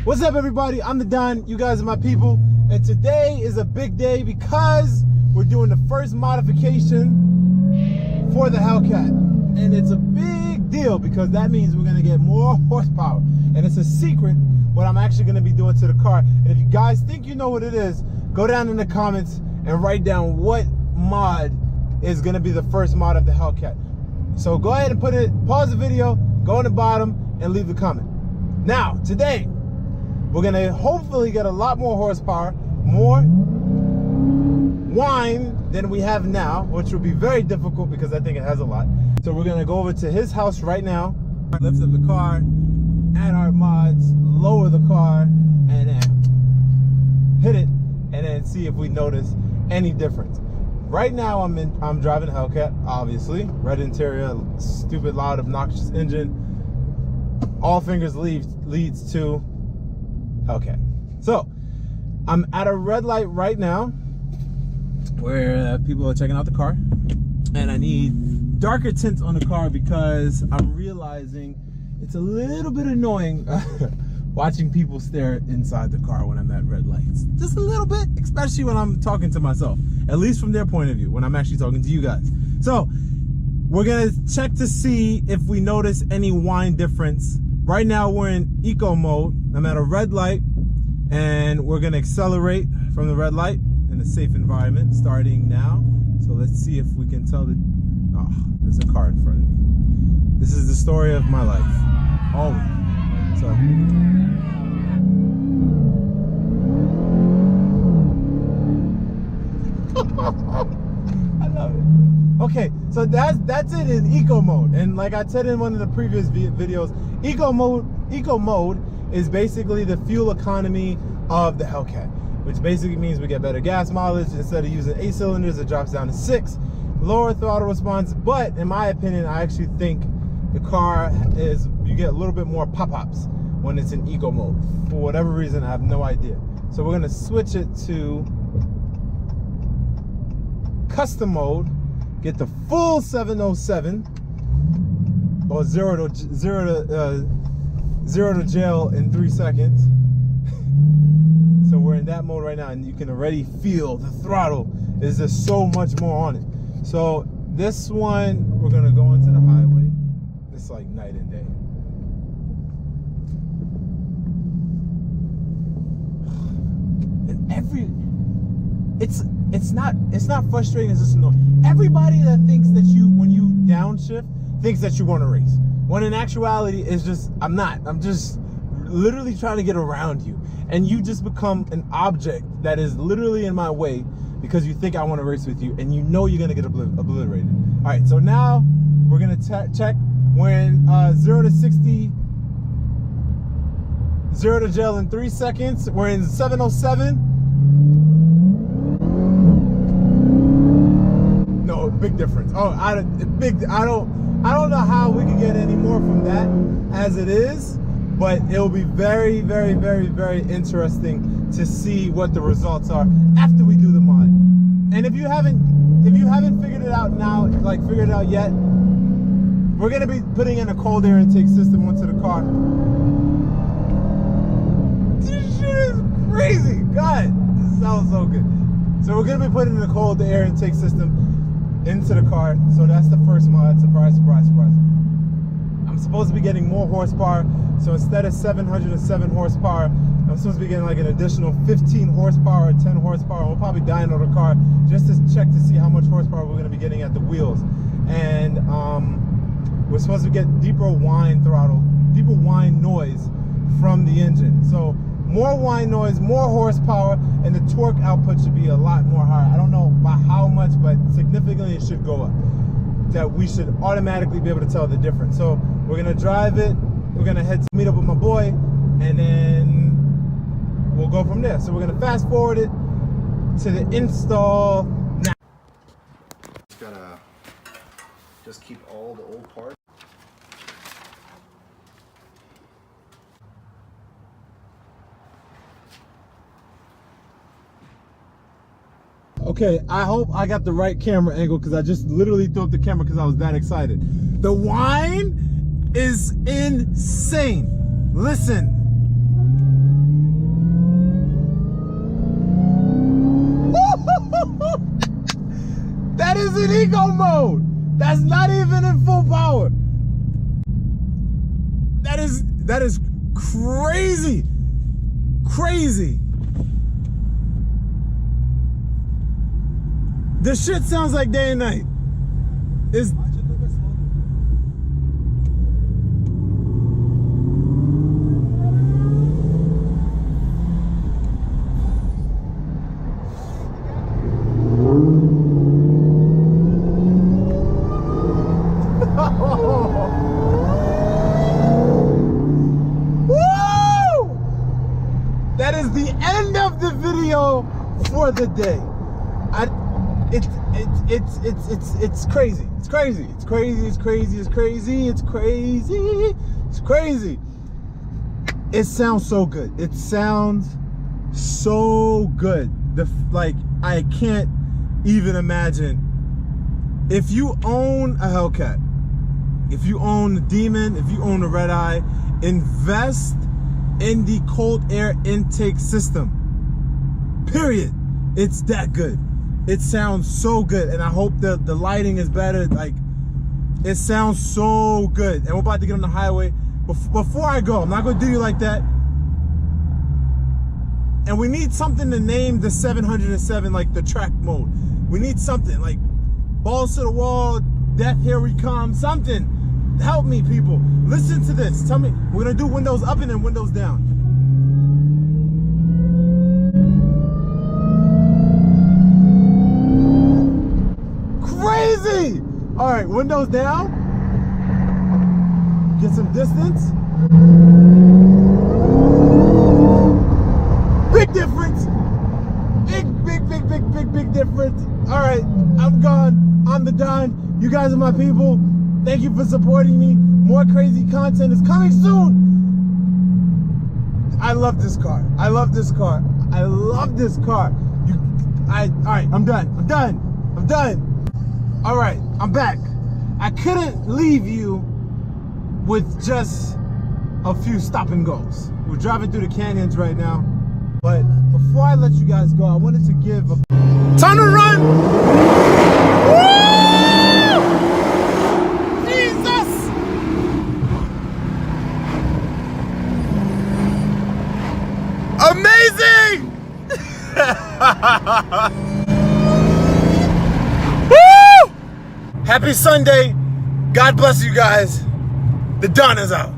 What's up, everybody? I'm the Don. You guys are my people. And today is a big day because we're doing the first modification for the Hellcat. And it's a big deal because that means we're going to get more horsepower. And it's a secret what I'm actually going to be doing to the car. And if you guys think you know what it is, go down in the comments and write down what mod is going to be the first mod of the Hellcat. So go ahead and pause the video, go on the bottom, and leave the comment. Now, today, we're going to hopefully get a lot more horsepower, more wine than we have now, which will be very difficult because I think it has a lot. So we're going to go over to his house right now, lift up the car, add our mods, lower the car, and then hit it, and then see if we notice any difference. Right now, I'm driving a Hellcat, obviously. Red interior, stupid, loud, obnoxious engine. All fingers leads to Hellcat. So, I'm at a red light right now where people are checking out the car. And I need darker tints on the car because I'm realizing it's a little bit annoying watching people stare inside the car when I'm at red lights. Just a little bit, especially when I'm talking to myself. At least from their point of view, when I'm actually talking to you guys. So, we're gonna check to see if we notice any wine difference. Right now, we're in eco mode. I'm at a red light, and we're gonna accelerate from the red light in a safe environment, starting now. So let's see if we can tell the, oh, there's a car in front of me. This is the story of my life, always. So. I love it. Okay, so that's it in eco mode. And like I said in one of the previous videos, eco mode is basically the fuel economy of the Hellcat, which basically means we get better gas mileage. Instead of using 8 cylinders, it drops down to 6. Lower throttle response, but in my opinion, I actually think the car is, you get a little bit more pop-ups when it's in eco mode. For whatever reason, I have no idea. So we're gonna switch it to custom mode, get the full 707, or zero to jail in 3 seconds. So we're in that mode right now, and you can already feel the throttle is just so much more on it. So this one, we're gonna go into the highway. It's like night and day. And it's not frustrating, it's just annoying. Everybody that thinks that when you downshift, thinks that you want to race. When in actuality, it's just, I'm just literally trying to get around you. And you just become an object that is literally in my way because you think I want to race with you, and you know you're going to get obliterated. All right, so now we're going to check when 0 to 60, 0 to jail in 3 seconds. We're in 707. No, big difference. Oh, I don't know how we can get any more from that as it is, but it'll be very, very, very, very interesting to see what the results are after we do the mod. And if you haven't figured it out now, figured it out yet, we're gonna be putting in a cold air intake system onto the car. This shit is crazy. God, this sounds so good. So we're gonna be putting in a cold air intake system into the car. So that's the first mod. Surprise, surprise, surprise. I'm supposed to be getting more horsepower. So instead of 707 horsepower, I'm supposed to be getting like an additional 15 horsepower or 10 horsepower. We'll probably dyno the car just to check to see how much horsepower we're gonna be getting at the wheels. And we're supposed to get deeper whine noise from the engine. So more whine noise, more horsepower, and the torque output should be a lot more higher. I don't know by how much, but significantly it should go up. That we should automatically be able to tell the difference. So we're gonna drive it, we're gonna head to meet up with my boy, and then we'll go from there. So we're gonna fast forward it to the install now. Just gotta keep all the old parts. Okay, I hope I got the right camera angle because I just literally threw up the camera because I was that excited. The whine is insane. Listen. is in eco mode. That's not even in full power. That is crazy. Crazy. This shit sounds like day and night. It's that is the end of the video for the day. It's crazy. It's crazy. It's crazy. It's crazy. It's crazy. It's crazy. It's crazy. It sounds so good. It sounds so good. Like, I can't even imagine. If you own a Hellcat, if you own the Demon, if you own the Red Eye, invest in the cold air intake system. Period. It's that good. It sounds so good, and I hope that the lighting is better. Like, it sounds so good. And we're about to get on the highway. Before I go, I'm not gonna do you like that. And we need something to name the 707, like the track mode. We need something like balls to the wall, death, here we come, something. Help me, people. Listen to this. Tell me, we're gonna do windows up and then windows down. Crazy! All right, windows down. Get some distance. Big difference. Big difference. All right, I'm gone. I'm the Don. You guys are my people. Thank you for supporting me. More crazy content is coming soon. I love this car. I love this car. I love this car. All right, I'm done. All right, I'm back. I couldn't leave you with just a few stop and goes. We're driving through the canyons right now. But before I let you guys go, I wanted to give a time to run. Woo! Jesus! Amazing! Woo! Happy Sunday. God bless you guys. The Don is out.